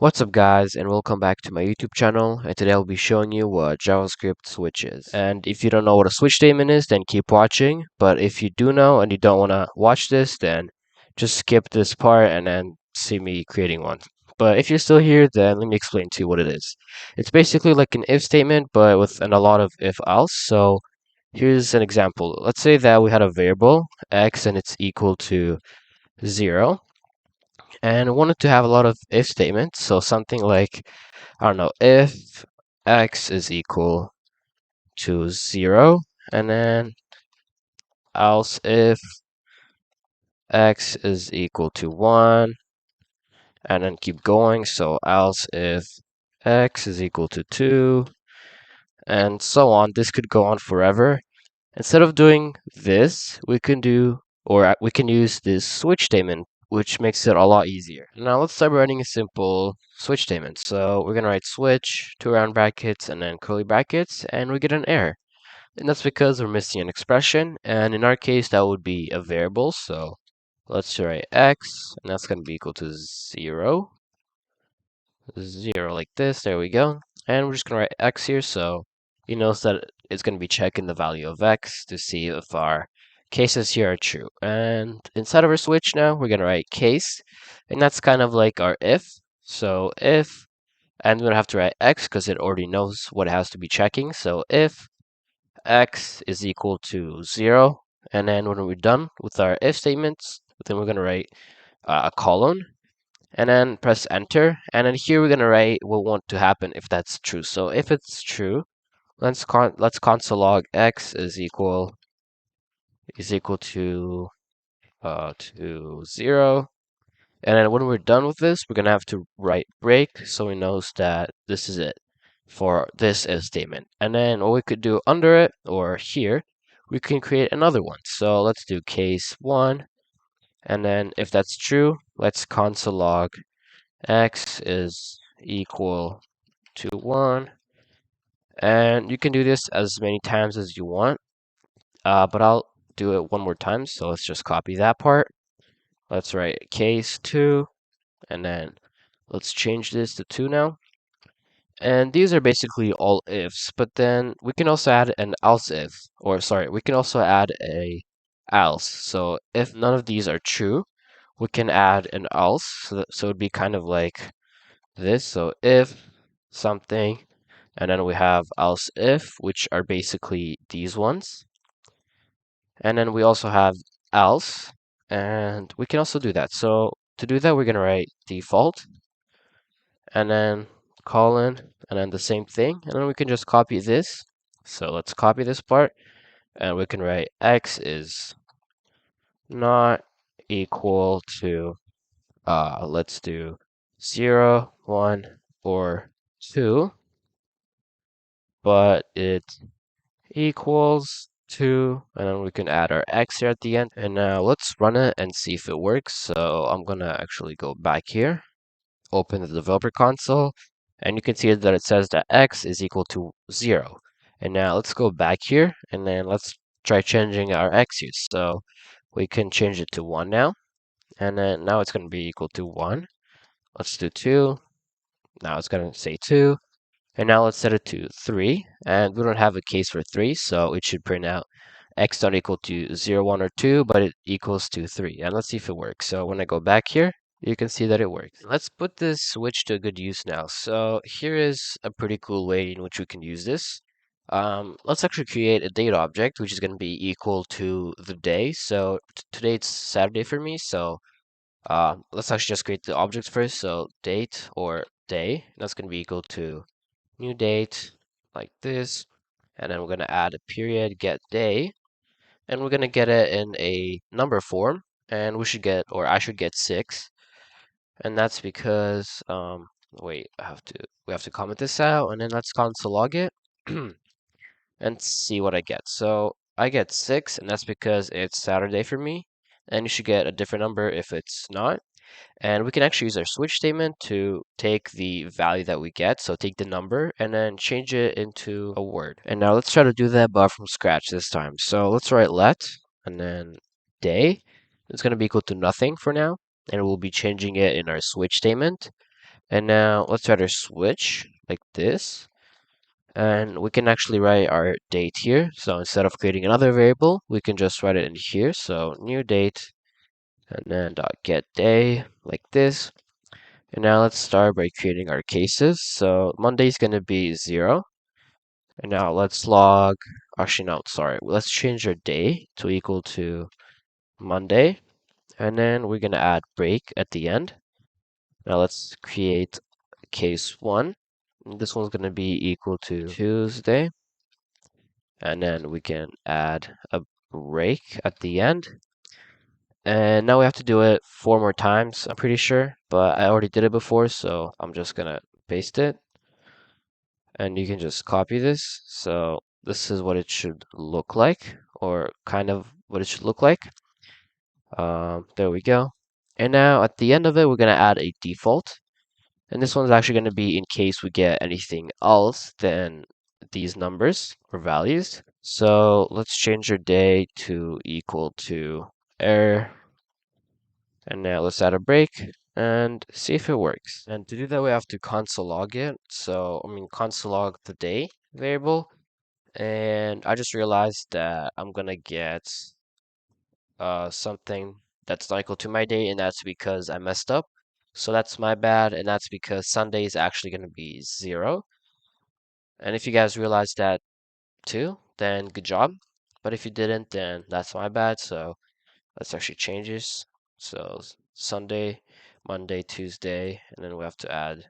What's up guys, and welcome back to my YouTube channel, and today I'll be showing you what JavaScript switch is. And if you don't know what a switch statement is, then keep watching, but if you do know and you don't want to watch this, then just skip this part and then see me creating one. But if you're still here, then let me explain to you what it is. It's basically like an if statement, but with a lot of if else. So here's an example. Let's say that we had a variable x and it's equal to 0, and wanted to have a lot of if statements. So something like, I don't know, if x is equal to 0, and then else if x is equal to 1, and then keep going. So else if x is equal to 2, and so on. This could go on forever. Instead of doing this, we can do, or we can use this switch statement, which makes it a lot easier. Now let's start writing a simple switch statement. So we're gonna write switch, two round brackets, and then curly brackets, and we get an error. And that's because we're missing an expression, and in our case, that would be a variable. So let's write x, and that's gonna be equal to 0. 0 like this, there we go. And we're just gonna write x here, so you notice that it's gonna be checking the value of x to see if our cases here are true. And inside of our switch now, we're gonna write case, and that's kind of like our if. So if, and we're gonna have to write x because it already knows what it has to be checking. So if x is equal to 0, and then when we're done with our if statements, then we're gonna write a colon, and then press enter, and then here we're gonna write what we want to happen if that's true. So if it's true, let's console log x is equal to 0, and then when we're done with this, we're gonna have to write break so we knows that this is it for this if statement. And then what we could do under it or here, we can create another one. So let's do case 1, and then if that's true, let's console log x is equal to 1, and you can do this as many times as you want, but I'll do it one more time. So let's just copy that part. Let's write case 2, and then let's change this to 2 now. And these are basically all ifs, but then we can also add an else if, or sorry, we can also add a else. So if none of these are true, we can add an else. So it'd be kind of like this. So if something, and then we have else if, which are basically these ones. And then we also have else, and we can also do that. So to do that, we're going to write default, and then colon, and then the same thing. And then we can just copy this. So let's copy this part, and we can write x is not equal to, let's do 0, 1, or 2, but it equals 2, and then we can add our x here at the end. And now let's run it and see if it works. So I'm gonna actually go back here, open the developer console, and you can see that it says that x is equal to 0. And now let's go back here, and then let's try changing our x here. So we can change it to 1 now, and then now it's gonna be equal to 1. Let's do 2. Now it's gonna say 2. And now let's set it to 3, and we don't have a case for 3, so it should print out x not equal to 0, 1, or 2, but it equals to 3. And let's see if it works. So when I go back here, you can see that it works. Let's put this switch to good use now. So here is a pretty cool way in which we can use this. Let's actually create a date object, which is going to be equal to the day. So today it's Saturday for me, so let's actually just create the objects first. So date or day, that's going to be equal to new date like this, and then we're going to add a period get day, and we're going to get it in a number form, and we should get, or I should get 6, and that's because wait, we have to comment this out, and then let's console log it and see what I get. So I get 6, and that's because it's Saturday for me, and you should get a different number if it's not. And we can actually use our switch statement to take the value that we get, so take the number and then change it into a word. And now let's try to do that but from scratch this time. So let's write let, and then day. It's going to be equal to nothing for now, and we'll be changing it in our switch statement. And now let's write our switch like this. And we can actually write our date here. So instead of creating another variable, we can just write it in here. So new date and then dot get day like this. And now let's start by creating our cases. So Monday is going to be 0. And now let's log, actually no, sorry. Let's change our day to equal to Monday. And then we're going to add break at the end. Now let's create case 1. This one's going to be equal to Tuesday. And then we can add a break at the end. And now we have to do it 4 more times, I'm pretty sure. But I already did it before, so I'm just going to paste it. And you can just copy this. So this is what it should look like, or kind of what it should look like. There we go. And now at the end of it, we're going to add a default. And this one's actually going to be in case we get anything else than these numbers or values. So let's change our day to equal to error. And now let's add a break and see if it works. And to do that, we have to console log it. So, console log the day variable. And I just realized that I'm gonna get something that's not equal to my day, and that's because I messed up. So that's my bad, and that's because Sunday is actually gonna be 0. And if you guys realized that too, then good job. But if you didn't, then that's my bad. So let's actually change this. So Sunday, Monday, Tuesday, and then we have to add.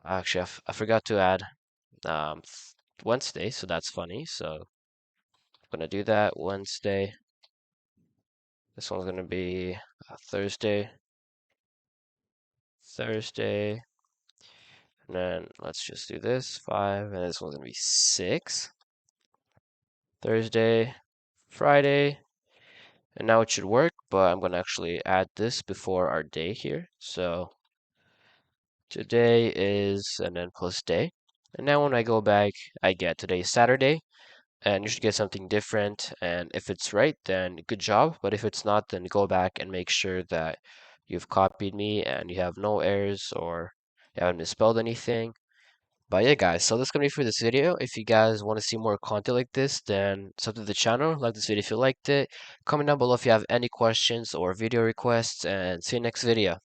Actually, I forgot to add um, Wednesday, so that's funny. So I'm gonna do that Wednesday. This one's gonna be Thursday, Thursday, and then let's just do this 5, and this one's gonna be 6. Thursday, Friday, and now it should work. But I'm gonna actually add this before our day here. So today is, and then plus day. And now when I go back, I get today is Saturday, and you should get something different. And if it's right, then good job. But if it's not, then go back and make sure that you've copied me and you have no errors or you haven't misspelled anything. But yeah, guys, so that's gonna be for this video. If you guys want to see more content like this, then sub to the channel, like this video if you liked it. Comment down below if you have any questions or video requests, and see you next video.